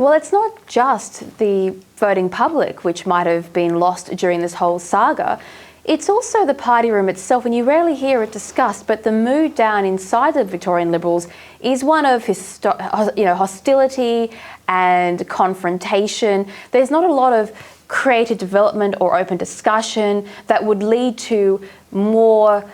Well, it's not just the voting public which might have been lost during this whole saga. It's also the party room itself, and you rarely hear it discussed, but the mood down inside the Victorian Liberals is one of hostility and confrontation. There's not a lot of creative development or open discussion that would lead to more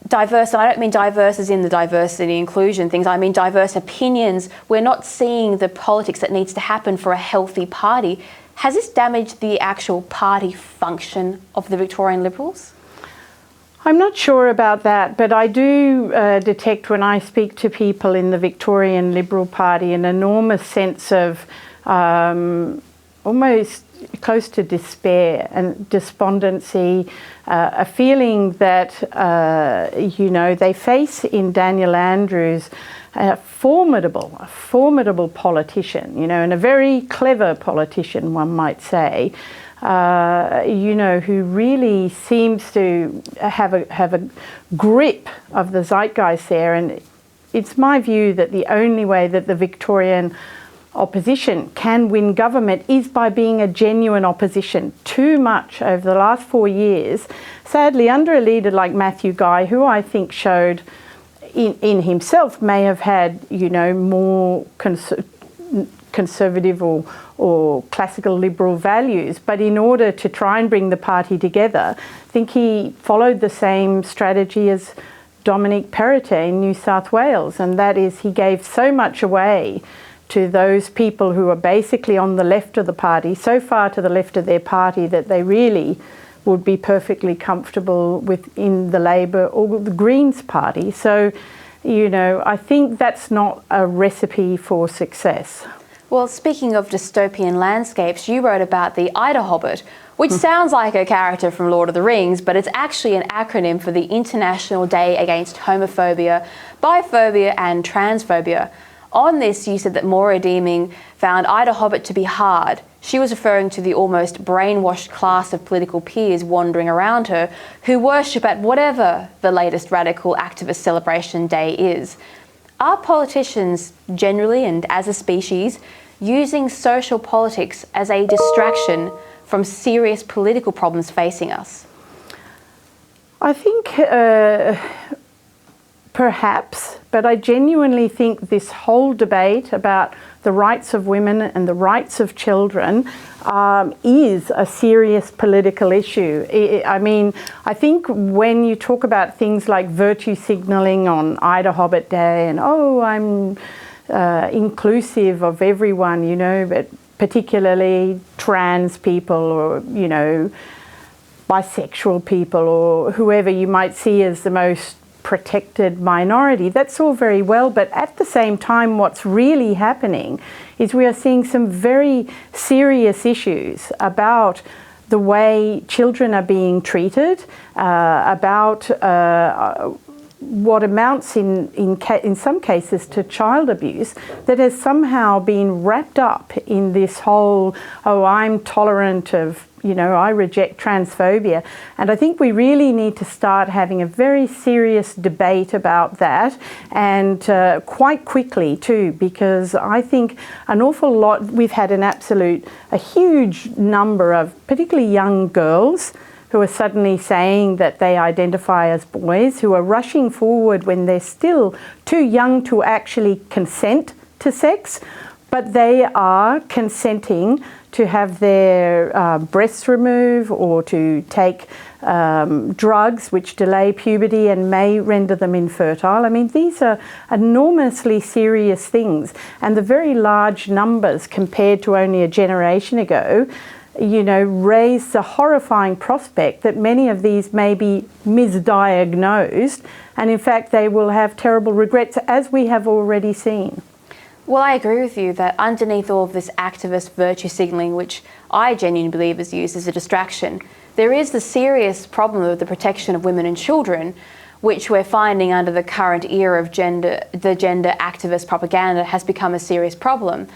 diverse, and I don't mean diverse as in the diversity inclusion things, I mean diverse opinions. We're not seeing the politics that needs to happen for a healthy party. Has this damaged the actual party function of the Victorian Liberals? I'm not sure about that, but I do detect when I speak to people in the Victorian Liberal Party an enormous sense of almost close to despair and despondency, a feeling that, they face in Daniel Andrews a formidable politician, and a very clever politician, one might say, who really seems to have a grip of the zeitgeist there. And it's my view that the only way that the Victorian opposition can win government is by being a genuine opposition. Too much over the last 4 years, sadly, under a leader like Matthew Guy, who I think showed in himself may have had, more conservative or classical liberal values, but in order to try and bring the party together, I think he followed the same strategy as Dominic Perrottet in New South Wales, and that is he gave so much away to those people who are basically on the left of the party, so far to the left of their party that they really would be perfectly comfortable within the Labor or the Greens party. So, I think that's not a recipe for success. Well, speaking of dystopian landscapes, you wrote about the Ida Hobbit, which sounds like a character from Lord of the Rings, but it's actually an acronym for the International Day Against Homophobia, Biphobia and Transphobia. On this, you said that Maura Deeming found Ida Hobbit to be hard. She was referring to the almost brainwashed class of political peers wandering around her who worship at whatever the latest radical activist celebration day is. Are politicians generally and as a species using social politics as a distraction from serious political problems facing us? I think perhaps, but I genuinely think this whole debate about the rights of women and the rights of children is a serious political issue. I think when you talk about things like virtue signalling on Ida Hobbit Day and, I'm inclusive of everyone, but particularly trans people or, bisexual people or whoever you might see as the most protected minority, that's all very well, but at the same time what's really happening is we are seeing some very serious issues about the way children are being treated, about what amounts in some cases to child abuse that has somehow been wrapped up in this whole, I'm tolerant of, I reject transphobia. And I think we really need to start having a very serious debate about that, and quite quickly too, because I think an awful lot, we've had a huge number of particularly young girls who are suddenly saying that they identify as boys, who are rushing forward when they're still too young to actually consent to sex, but they are consenting to have their breasts removed or to take drugs which delay puberty and may render them infertile. These are enormously serious things, and the very large numbers compared to only a generation ago raise the horrifying prospect that many of these may be misdiagnosed, and in fact they will have terrible regrets, as we have already seen. Well, I agree with you that underneath all of this activist virtue signalling, which I genuinely believe is used as a distraction, there is the serious problem of the protection of women and children, which we're finding under the current era of gender activist propaganda has become a serious problem.